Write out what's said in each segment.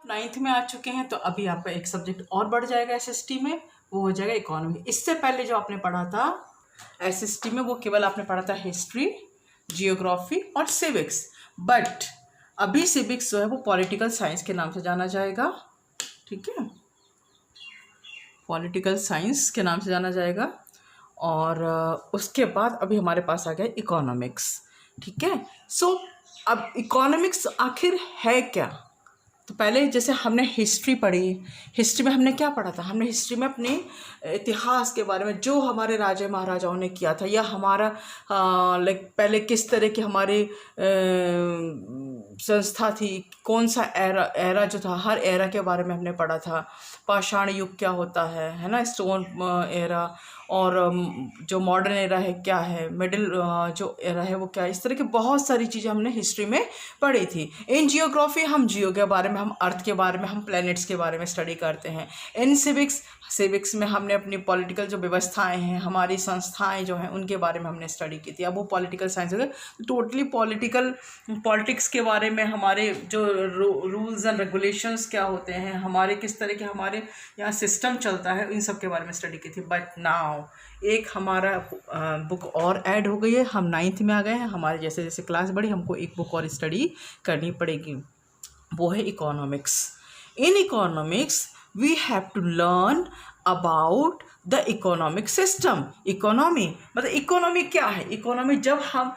9th में आ चुके हैं, तो अभी आपका एक सब्जेक्ट और बढ़ जाएगा एसएसटी में, वो हो जाएगा इकोनॉमी। इससे पहले जो आपने पढ़ा था एसएसटी में, वो केवल आपने पढ़ा था हिस्ट्री, जियोग्राफी और सिविक्स। बट अभी सिविक्स जो है वो पॉलिटिकल साइंस के नाम से जाना जाएगा, ठीक है, पॉलिटिकल साइंस के नाम से जाना जाएगा। और उसके बाद अभी हमारे पास आ गया इकोनॉमिक्स, ठीक है। सो अब इकोनॉमिक्स आखिर है क्या? तो पहले जैसे हमने हिस्ट्री पढ़ी, हिस्ट्री में हमने क्या पढ़ा था? हमने हिस्ट्री में अपने इतिहास के बारे में, जो हमारे राजा महाराजाओं ने किया था, या हमारा लाइक पहले किस तरह की हमारी संस्था थी, कौन सा एरा जो था, हर एरा के बारे में हमने पढ़ा था। पाषाण युग क्या होता है ना, स्टोन एरा, और जो मॉडर्न एरा है क्या है, मिडिल जो एरा है वो क्या है। इस तरह की बहुत सारी चीज़ें हमने हिस्ट्री में पढ़ी थी। इन जियोग्राफी हम जियो के बारे में, हम अर्थ के बारे में, हम प्लैनेट्स के बारे में स्टडी करते हैं। इन सिविक्स में हमने अपनी पॉलिटिकल जो व्यवस्थाएं हैं, हमारी संस्थाएं जो हैं, उनके बारे में हमने स्टडी की थी। अब वो पॉलिटिकल साइंस है, टोटली पॉलिटिक्स के बारे में, हमारे जो रूल्स एंड रेगुलेशंस क्या होते हैं, हमारे किस तरह के हमारे यहाँ सिस्टम चलता है, इन सब के बारे में स्टडी की थी। बट नाउ एक हमारा बुक और ऐड हो गई है, हम 9th में आ गए हैं। हमारे जैसे जैसे क्लास बढ़ी, हमको एक बुक और स्टडी करनी पड़ेगी, वो है economics. In economics we have to learn about the economic system. Economy मतलब इकोनॉमी क्या है? इकोनॉमी जब हम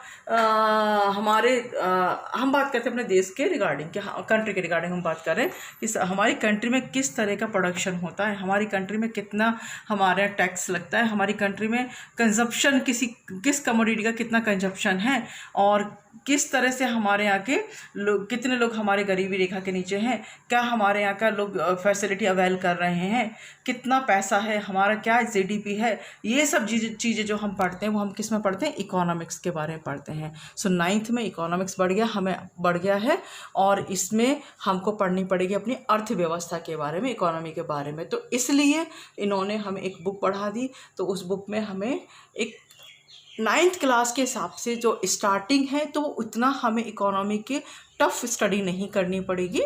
हम बात करते हैं अपने देश के रिगार्डिंग, कि कंट्री के रिगार्डिंग हम बात कर रहे हैं कि हमारी कंट्री में किस तरह का प्रोडक्शन होता है, हमारी कंट्री में कितना हमारा टैक्स लगता है, हमारी कंट्री में कंजप्शन किस कमोडिटी का कितना कंजप्शन है, और किस तरह से हमारे यहाँ के लोग, कितने लोग हमारे गरीबी रेखा के नीचे हैं, क्या हमारे यहाँ का लोग फैसिलिटी अवेल कर रहे हैं, कितना पैसा है, हमारा क्या जीडीपी है। ये सब चीज़ें जो हम पढ़ते हैं वो हम किस में पढ़ते हैं? इकोनॉमिक्स के बारे में पढ़ते हैं। सो 9th में इकोनॉमिक्स बढ़ गया है, और इसमें हमको पढ़नी पड़ेगी अपनी अर्थव्यवस्था के बारे में, इकोनॉमी के बारे में। तो इसलिए इन्होंने हमें एक बुक पढ़ा दी। तो उस बुक में हमें एक 9th क्लास के हिसाब से जो स्टार्टिंग है, तो उतना हमें इकोनॉमी के टफ स्टडी नहीं करनी पड़ेगी।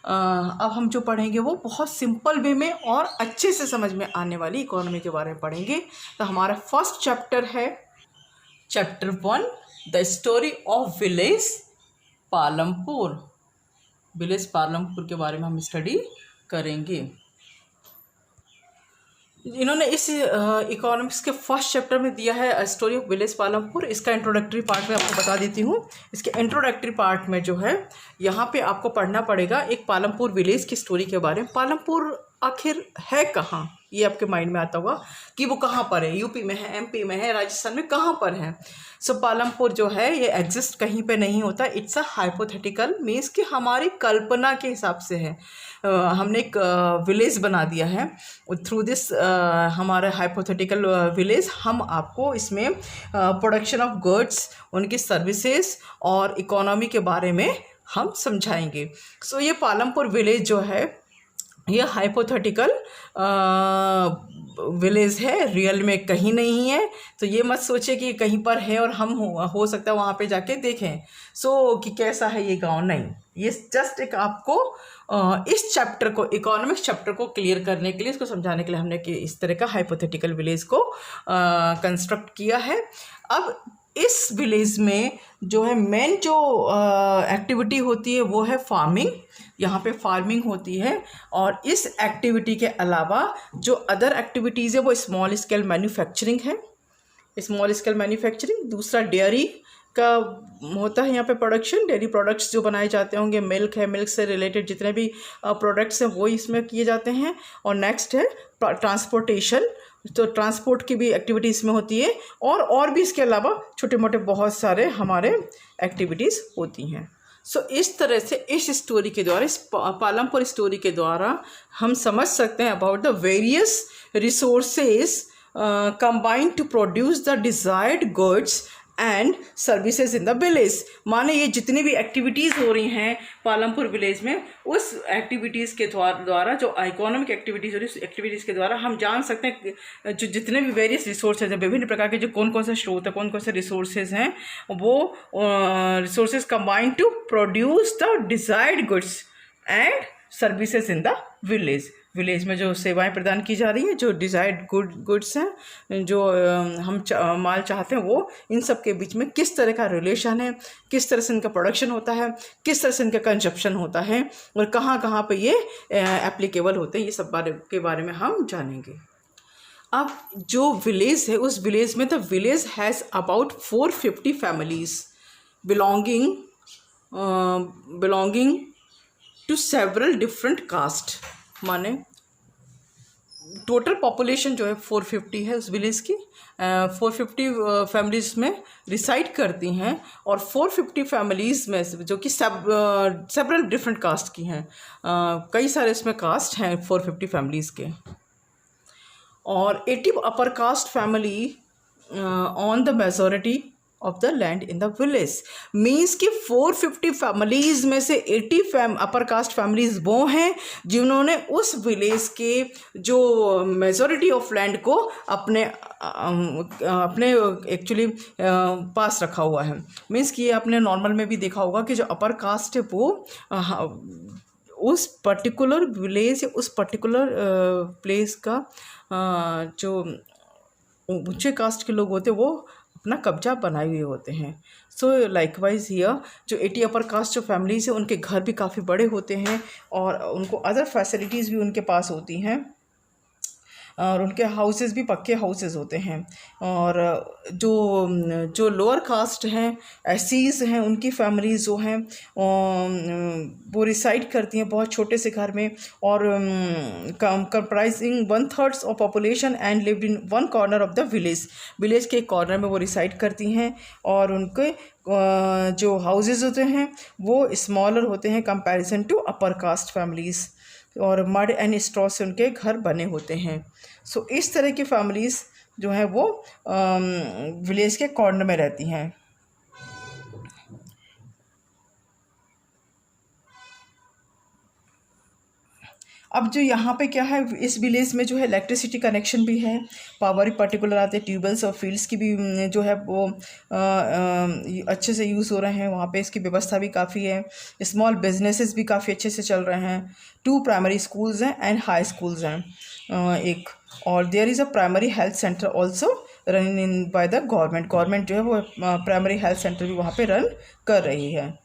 अब हम जो पढ़ेंगे वो बहुत सिंपल वे में और अच्छे से समझ में आने वाली इकोनॉमी के बारे में पढ़ेंगे। तो हमारा फर्स्ट चैप्टर है chapter 1, the story of village Palampur. Village Palampur के बारे में हम स्टडी करेंगे। इन्होंने इस इकोनॉमिक्स के फर्स्ट चैप्टर में दिया है स्टोरी ऑफ विलेज पालमपुर। इसका इंट्रोडक्टरी पार्ट में आपको बता देती हूँ। इसके इंट्रोडक्टरी पार्ट में जो है, यहाँ पे आपको पढ़ना पड़ेगा एक पालमपुर विलेज की स्टोरी के बारे में। पालमपुर आखिर है कहाँ, ये आपके माइंड में आता होगा कि वो कहाँ पर है, यूपी में है, एमपी में है, राजस्थान में, कहाँ पर है। सो पालमपुर जो है ये एग्जिस्ट कहीं पे नहीं होता। इट्स अ हाइपोथेटिकल, मीन्स कि हमारी कल्पना के हिसाब से है। हमने एक विलेज बना दिया है। थ्रू दिस हमारा हाइपोथेटिकल विलेज हम आपको इसमें प्रोडक्शन ऑफ गुड्स, उनकी सर्विसेज और इकोनॉमी के बारे में हम समझाएंगे। सो ये पालमपुर विलेज जो है ये हाइपोथेटिकल विलेज है, रियल में कहीं नहीं है। तो ये मत सोचे कि कहीं पर है और हम हो सकता है वहाँ पे जाके देखें कि कैसा है ये गांव। नहीं, ये जस्ट एक आपको इस चैप्टर को, इकोनॉमिक्स चैप्टर को क्लियर करने के लिए, इसको समझाने के लिए हमने कि इस तरह का हाइपोथेटिकल विलेज को कंस्ट्रक्ट किया है। अब इस विलेज में जो है मेन जो एक्टिविटी होती है वो है फार्मिंग। यहाँ पे फार्मिंग होती है, और इस एक्टिविटी के अलावा जो अदर एक्टिविटीज़ है वो स्मॉल स्केल मैन्युफैक्चरिंग है, स्मॉल स्केल मैन्युफैक्चरिंग। दूसरा डेयरी का होता है यहाँ पे प्रोडक्शन, डेयरी प्रोडक्ट्स जो बनाए जाते होंगे, मिल्क है, मिल्क से रिलेटेड जितने भी प्रोडक्ट्स हैं वो इसमें किए जाते हैं। और नेक्स्ट है ट्रांसपोर्टेशन, तो ट्रांसपोर्ट की भी एक्टिविटी इसमें होती है, और भी इसके अलावा छोटे मोटे बहुत सारे हमारे एक्टिविटीज़ होती हैं। सो इस तरह से इस स्टोरी के द्वारा, इस पालमपुर स्टोरी के द्वारा हम समझ सकते हैं about the various resources combined to produce the desired goods and services in the village. माने ये जितनी भी एक्टिविटीज़ हो रही हैं पालमपुर विलेज में, उस एक्टिविटीज़ के द्वारा जो इकोनॉमिक एक्टिविटीज़ हो रही है, उस एक्टिविटीज़ के द्वारा हम जान सकते हैं जो जितने भी वेरियस रिसोर्सेज हैं, विभिन्न प्रकार के जो कौन कौन से स्रोत है, कौन कौन से रिसोर्सेज हैं, वो resources combined to produce the desired goods and services in the village. Village में जो सेवाएं प्रदान की जा रही हैं, जो डिज़ायर्ड गुड्स हैं, जो हम माल चाहते हैं, वो इन सब के बीच में किस तरह का रिलेशन है, किस तरह से इनका प्रोडक्शन होता है, किस तरह से इनका कंजप्शन होता है, और कहाँ कहाँ पे ये एप्लीकेबल होते हैं, ये सब के बारे में हम जानेंगे। अब जो विलेज है, उस विलेज में the village has about 450 families belonging to several different caste. माने टोटल पॉपुलेशन जो है 450 है उस विलेज की, 450 फैमिलीज़ में रिसाइड करती हैं, और 450 फैमिलीज़ में जो कि सेवरल डिफरेंट कास्ट की हैं, कई सारे इसमें कास्ट हैं 450 फैमिलीज़ के, और 80 upper caste family on the majority of the land in the village. Means कि 450 फैमिलीज़ में से 80 अपर कास्ट फैमिलीज़ वो हैं जिन्होंने उस विलेज के जो मेजॉरिटी ऑफ लैंड को अपने एक्चुअली पास रखा हुआ है। मीन्स कि ये आपने नॉर्मल में भी देखा होगा कि जो अपर कास्ट है वो उस पर्टिकुलर विलेज या उस पर्टिकुलर प्लेस का जो ऊंचे कास्ट के लोग होते हैं वो अपना कब्जा बनाए हुए होते हैं। सो लाइकवाइज हियर जो 80 अपर कास्ट जो फैमिलीज है उनके घर भी काफ़ी बड़े होते हैं, और उनको अदर फैसिलिटीज़ भी उनके पास होती हैं, और उनके हाउसेस भी पक्के हाउसेस होते हैं। और जो लोअर कास्ट हैं, एसीज हैं, उनकी फैमिलीज़ जो हैं वो रिसाइड करती हैं बहुत छोटे से घर में, और comprising 1/3 of population and lived in one corner of the village के एक कॉर्नर में वो रिसाइड करती हैं, और उनके जो हाउसेस होते हैं वो स्मॉलर होते हैं comparison to upper caste families, और मड एंड स्ट्रॉ से उनके घर बने होते हैं। सो इस तरह की फैमिलीज़ जो हैं वो विलेज के कॉर्नर में रहती हैं। अब जो यहाँ पे क्या है, इस विलेज में जो है इलेक्ट्रिसिटी कनेक्शन भी है, पावर पर्टिकुलर आते हैं, ट्यूबवेल्स और फील्ड्स की भी जो है वो अच्छे से यूज़ हो रहे हैं, वहाँ पे इसकी व्यवस्था भी काफ़ी है। स्मॉल बिजनेसेस भी काफ़ी अच्छे से चल रहे हैं। 2 प्राइमरी स्कूल्स हैं एंड हाई स्कूल्स हैं एक, और there is a primary health centre also running by the government जो है वो प्राइमरी हेल्थ सेंटर भी वहाँ पे रन कर रही है।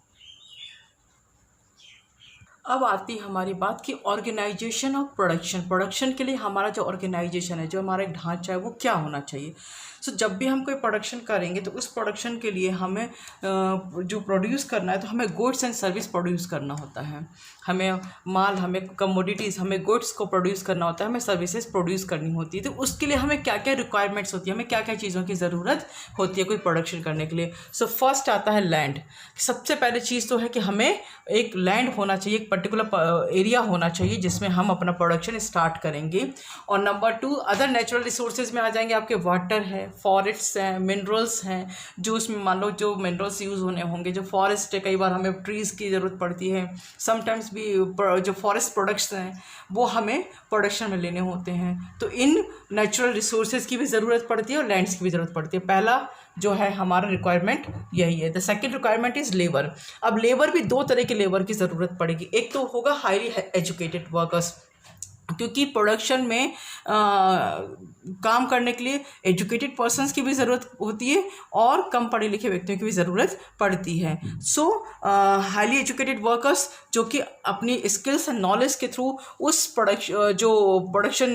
अब आती है हमारी बात की ऑर्गेनाइजेशन ऑफ प्रोडक्शन के लिए हमारा जो ऑर्गेनाइजेशन है, जो हमारा एक ढांचा है, वो क्या होना चाहिए। सो जब भी हम कोई प्रोडक्शन करेंगे तो उस प्रोडक्शन के लिए हमें जो प्रोड्यूस करना है तो हमें गुड्स एंड सर्विस प्रोड्यूस करना होता है, हमें माल, हमें कमोडिटीज़, हमें गुड्स को प्रोड्यूस करना होता है, हमें सर्विसेज प्रोड्यूस करनी होती है। तो उसके लिए हमें क्या क्या रिक्वायरमेंट्स होती है, हमें क्या क्या चीज़ों की ज़रूरत होती है कोई प्रोडक्शन करने के लिए। सो फर्स्ट आता है लैंड। सबसे पहले चीज़ तो है कि हमें एक लैंड होना चाहिए, एक पर्टिकुलर एरिया होना चाहिए जिसमें हम अपना प्रोडक्शन स्टार्ट करेंगे। और नंबर 2 अदर नेचुरल रिसोर्सेज में आ जाएंगे आपके वाटर है, फॉरेस्ट्स हैं, मिनरल्स हैं, जो उसमें मान लो जो मिनरल्स यूज़ होने होंगे, जो फॉरेस्ट है, कई बार हमें ट्रीज़ की ज़रूरत पड़ती है, समटाइम्स भी जो फॉरेस्ट प्रोडक्ट्स हैं वो हमें प्रोडक्शन में लेने होते हैं। तो इन नेचुरल रिसोर्सेज की भी ज़रूरत पड़ती है और लैंड्स की भी ज़रूरत पड़ती है। पहला जो है हमारा रिक्वायरमेंट यही है। The second requirement is labour. अब लेबर भी 2 तरह के लेबर की ज़रूरत पड़ेगी। एक तो होगा हाईली एजुकेटेड वर्कर्स, क्योंकि प्रोडक्शन में काम करने के लिए एजुकेटेड पर्सन्स की भी ज़रूरत होती है और कम पढ़े लिखे व्यक्तियों की भी ज़रूरत पड़ती है। सो हाईली एजुकेटेड वर्कर्स जो कि अपनी स्किल्स एंड नॉलेज के थ्रू उस प्रोडक्शन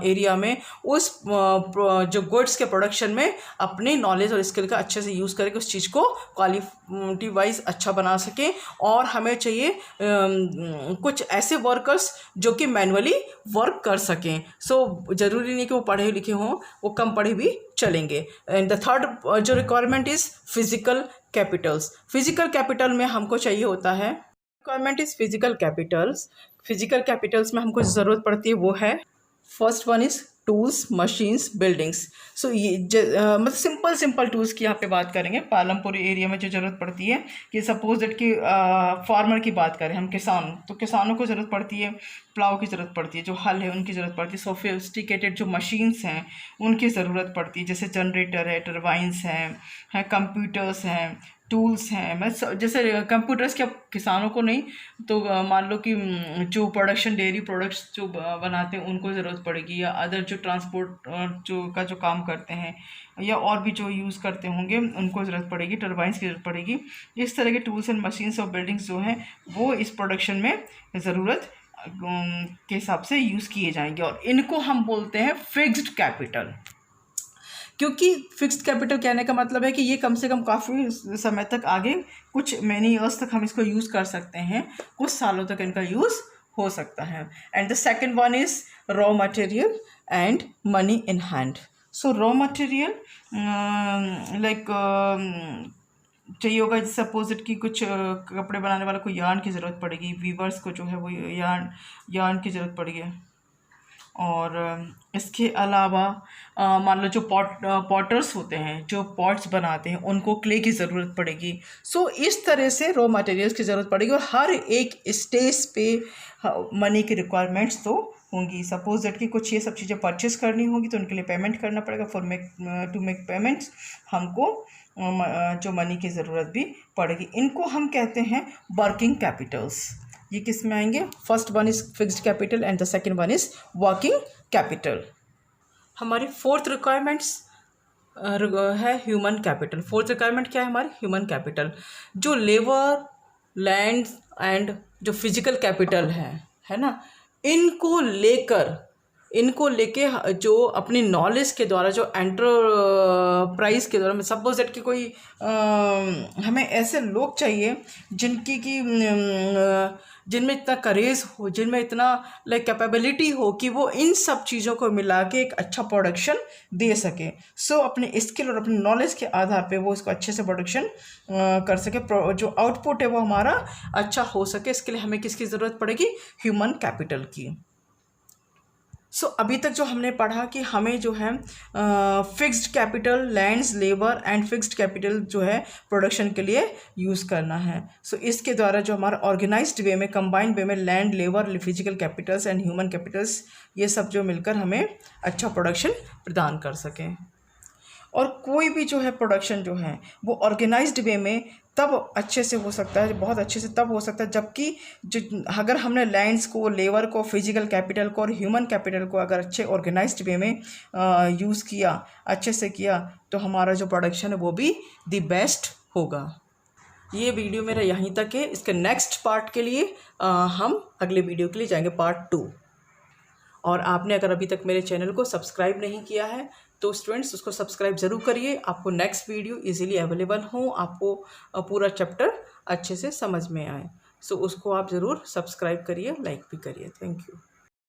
एरिया में उस जो गुड्स के प्रोडक्शन में अपने नॉलेज और स्किल का अच्छे से यूज़ करके उस चीज़ को क्वालिटी वाइज अच्छा बना सकें। और हमें चाहिए कुछ ऐसे वर्कर्स जो कि मैनुअली वर्क कर सकें। सो ज़रूरी नहीं कि वो पढ़े लिखे हों, वो कम पढ़े भी चलेंगे। एंड द थर्ड जो requirement is physical capitals. Physical capital में हमको चाहिए होता है, requirement is physical capitals. Physical capitals में हमको ज़रूरत पड़ती है वो है, first one is tools, machines, buildings. So ये मतलब सिंपल टूल्स की यहाँ पे बात करेंगे। पालमपुर एरिया में जो ज़रूरत पड़ती है कि सपोज दैट कि फार्मर की बात करें हम, किसान, तो किसानों को ज़रूरत पड़ती है प्लाव की ज़रूरत पड़ती है, जो हल है उनकी ज़रूरत पड़ती है, सोफिस्टिकेटेड जो मशीन्स हैं उनकी ज़रूरत पड़ती है, जैसे जनरेटर है, टरबाइंस हैं, कंप्यूटर्स हैं, टूल्स हैं। मैं जैसे कंप्यूटर्स के, अब किसानों को नहीं तो मान लो कि जो प्रोडक्शन डेयरी प्रोडक्ट्स जो बनाते हैं उनको ज़रूरत पड़ेगी, या अदर जो ट्रांसपोर्ट जो काम करते हैं, या और भी जो यूज़ करते होंगे उनको ज़रूरत पड़ेगी, टरबाइंस की ज़रूरत पड़ेगी। इस तरह के टूल्स एंड मशीन्स और बिल्डिंग्स जो हैं वो इस प्रोडक्शन में ज़रूरत के हिसाब से यूज़ किए जाएंगे, और इनको हम बोलते हैं फिक्स्ड कैपिटल। क्योंकि फिक्स्ड कैपिटल कहने का मतलब है कि ये कम से कम काफ़ी समय तक आगे, कुछ मैनी ईयर्स तक हम इसको यूज़ कर सकते हैं, कुछ सालों तक इनका यूज़ हो सकता है। And the second one is raw material and money in hand. So raw material like चाहिए होगा, सपोज इट कि कुछ कपड़े बनाने वाला को यार्न की ज़रूरत पड़ेगी, वीवर्स को जो है वो यार्न की ज़रूरत पड़ेगी। और इसके अलावा मान लो जो पॉटर्स होते हैं, जो पॉट्स बनाते हैं, उनको क्ले की ज़रूरत पड़ेगी। सो इस तरह से रॉ मटेरियल्स की ज़रूरत पड़ेगी, और हर एक स्टेज पे मनी की रिक्वायरमेंट्स तो होंगी। सपोज दैट कि कुछ ये सब चीज़ें परचेस करनी होगी तो उनके लिए पेमेंट करना पड़ेगा। टू मेक पेमेंट्स हमको जो मनी की ज़रूरत भी पड़ेगी। इनको हम कहते हैं वर्किंग कैपिटल्स। ये किस में आएंगे? First one is fixed capital and the second one is working capital. हमारी फोर्थ रिक्वायरमेंट्स है ह्यूमन कैपिटल। फोर्थ रिक्वायरमेंट क्या है हमारी? Human capital. जो लेबर, लैंड एंड जो फिजिकल कैपिटल है ना, इनको लेके जो अपनी नॉलेज के द्वारा, जो एंटरप्राइज के द्वारा, सपोज दैट कि कोई हमें ऐसे लोग चाहिए जिनमें इतना करेज हो, जिनमें इतना लाइक कैपेबिलिटी हो कि वो इन सब चीज़ों को मिला के एक अच्छा प्रोडक्शन दे सके। सो अपने स्किल और अपने नॉलेज के आधार पे वो इसको अच्छे से प्रोडक्शन कर सके, जो आउटपुट है वो हमारा अच्छा हो सके। इसके लिए हमें किसकी ज़रूरत पड़ेगी? ह्यूमन कैपिटल की। सो अभी तक जो हमने पढ़ा कि हमें जो है fixed capital, lands, labour and fixed capital जो है प्रोडक्शन के लिए यूज़ करना है। सो इसके द्वारा जो हमारा ऑर्गेनाइज्ड वे में, कंबाइंड वे में land, labour, physical Capitals and human Capitals, ये सब जो मिलकर हमें अच्छा प्रोडक्शन प्रदान कर सकें। और कोई भी जो है प्रोडक्शन जो है वो ऑर्गेनाइज्ड वे में तब अच्छे से हो सकता है, बहुत अच्छे से तब हो सकता है जबकि जो अगर हमने लैंड्स को, लेबर को, फिजिकल कैपिटल को और ह्यूमन कैपिटल को अगर अच्छे ऑर्गेनाइज्ड वे में यूज़ किया, अच्छे से किया, तो हमारा जो प्रोडक्शन है वो भी द बेस्ट होगा। ये वीडियो मेरा यहीं तक है। इसके नेक्स्ट पार्ट के लिए हम अगले वीडियो के लिए जाएंगे, पार्ट 2। और आपने अगर अभी तक मेरे चैनल को सब्सक्राइब नहीं किया है तो स्टूडेंट्स उसको सब्सक्राइब ज़रूर करिए, आपको नेक्स्ट वीडियो इजीली अवेलेबल हो, आपको पूरा चैप्टर अच्छे से समझ में आए। सो उसको आप ज़रूर सब्सक्राइब करिए, लाइक भी करिए। Thank you.